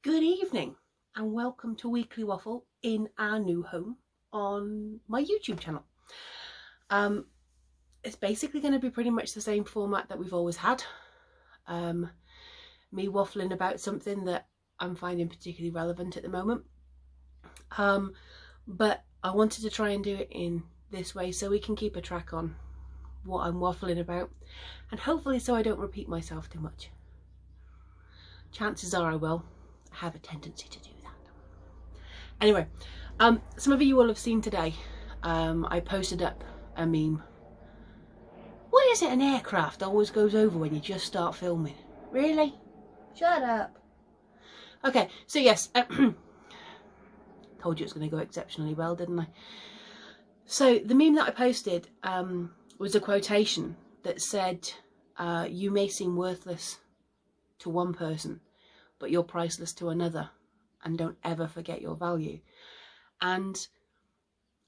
Good evening and welcome to Weekly Waffle in our new home on my YouTube channel. It's basically going to be pretty much the same format that we've always had. Me waffling about something that I'm finding particularly relevant at the moment. But I wanted to try and do it in this way so we can keep a track on what I'm waffling about, and hopefully so I don't repeat myself too much. Chances are I will. I have a tendency to do that. Anyway, some of you will have seen today, I posted up a meme. Why is it an aircraft always goes over when you just start filming? Really? Shut up. Okay, so yes, told you it's going to go exceptionally well, didn't I? So the meme that I posted was a quotation that said, you may seem worthless to one person, but you're priceless to another, and don't ever forget your value. And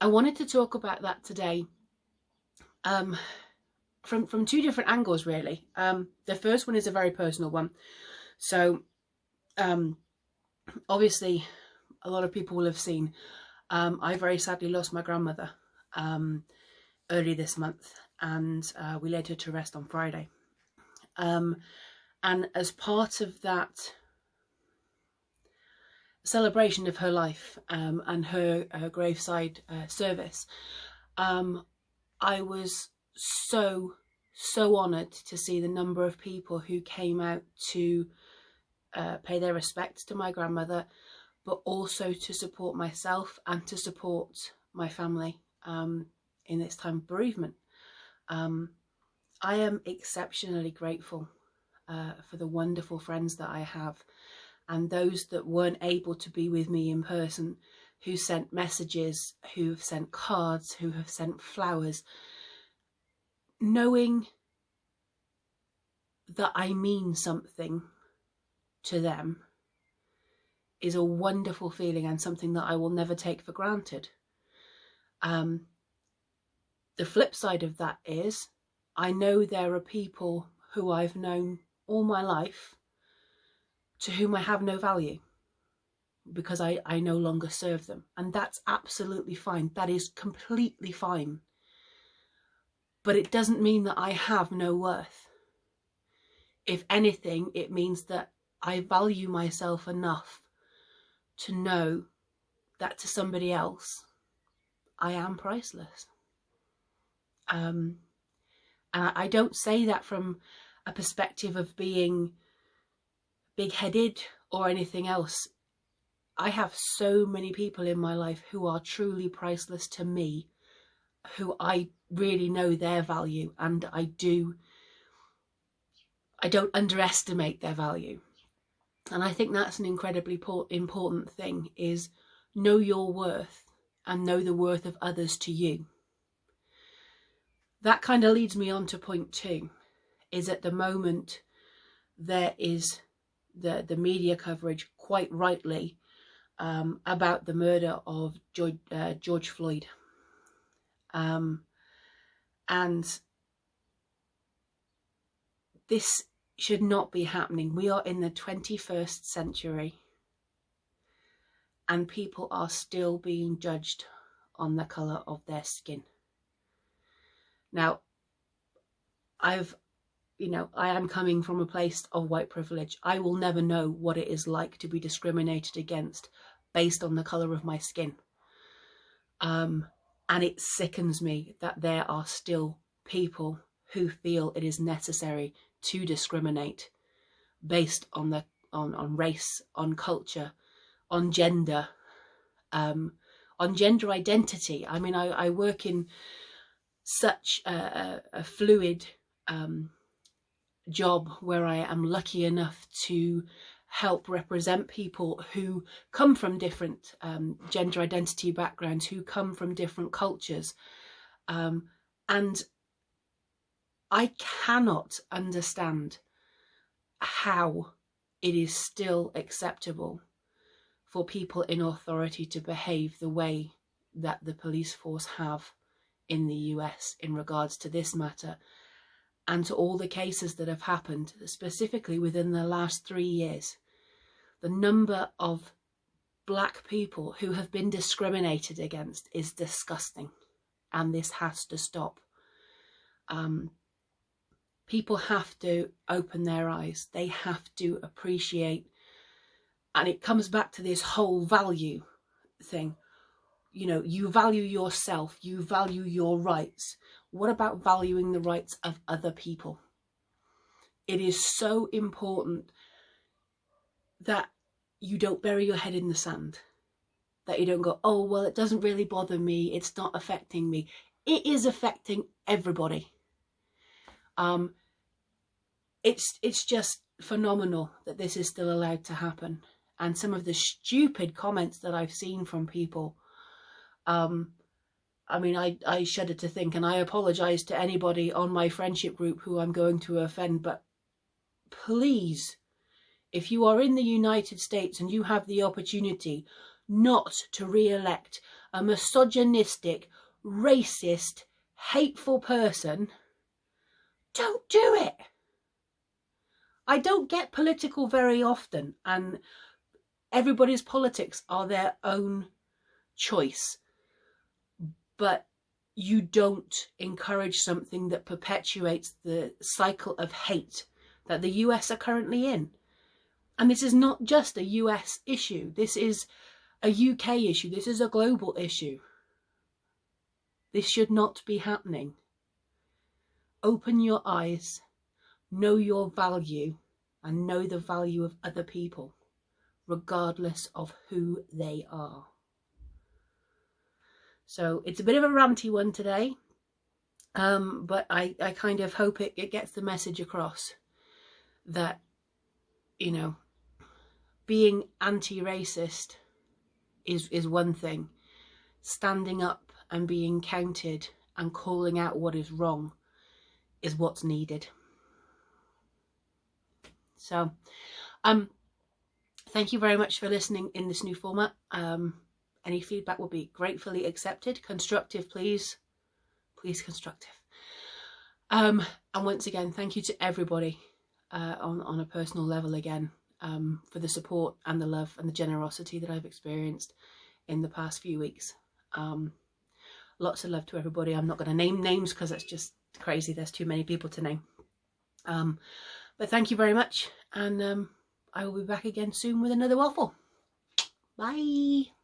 I wanted to talk about that today from two different angles, really. The first one is a very personal one. So obviously a lot of people will have seen I very sadly lost my grandmother early this month, and we laid her to rest on Friday. And as part of that celebration of her life and her graveside service, I was so honoured to see the number of people who came out to pay their respects to my grandmother, but also to support myself and to support my family in this time of bereavement. I am exceptionally grateful for the wonderful friends that I have, and those that weren't able to be with me in person, who sent messages, who have sent cards, who have sent flowers. Knowing that I mean something to them is a wonderful feeling, and something that I will never take for granted. The flip side of that is, I know there are people who I've known all my life to whom I have no value because I no longer serve them, and that's absolutely fine. That is completely fine. But it doesn't mean that I have no worth. If anything, it means that I value myself enough to know that to somebody else, I am priceless. And I don't say that from a perspective of being big-headed or anything else. I have so many people in my life who are truly priceless to me, who I really know their value, and I don't underestimate their value. And I think that's an incredibly important thing, is know your worth and know the worth of others to you. That kind of leads me on to point two, is at the moment there is the media coverage, quite rightly, about the murder of George Floyd. And this should not be happening. We are in the 21st century, and people are still being judged on the colour of their skin. Now, I am coming from a place of white privilege. I will never know what it is like to be discriminated against based on the colour of my skin. And it sickens me that there are still people who feel it is necessary to discriminate based on race, on culture, on gender, on gender identity. I mean, I work in such a fluid job where I am lucky enough to help represent people who come from different gender identity backgrounds, who come from different cultures. And I cannot understand how it is still acceptable for people in authority to behave the way that the police force have in the US in regards to this matter, and to all the cases that have happened, specifically within the last 3 years. the number of Black people who have been discriminated against is disgusting, and this has to stop. People have to open their eyes. They have to appreciate, and it comes back to this whole value thing. You know, you value yourself, you value your rights. What about valuing the rights of other people? It is so important that you don't bury your head in the sand, that you don't go, oh, well, it doesn't really bother me, it's not affecting me. It is affecting everybody. It's just phenomenal that this is still allowed to happen. And some of the stupid comments that I've seen from people, I mean, I shudder to think, and I apologize to anybody on my friendship group who I'm going to offend, but please, if you are in the United States and you have the opportunity not to re-elect a misogynistic, racist, hateful person, don't do it. I don't get political very often, and everybody's politics are their own choice. But you don't encourage something that perpetuates the cycle of hate that the US are currently in. And this is not just a US issue. This is a UK issue. This is a global issue. This should not be happening. Open your eyes, know your value, and know the value of other people, regardless of who they are. So it's a bit of a ranty one today, but I kind of hope it gets the message across that, you know, being anti-racist is one thing. Standing up and being counted and calling out what is wrong is what's needed. So, thank you very much for listening in this new format. Any feedback will be gratefully accepted. Constructive, please. Please, constructive. And once again, thank you to everybody on a personal level again for the support and the love and the generosity that I've experienced in the past few weeks. Lots of love to everybody. I'm not going to name names because that's just crazy. There's too many people to name. But thank you very much. And I will be back again soon with another waffle. Bye.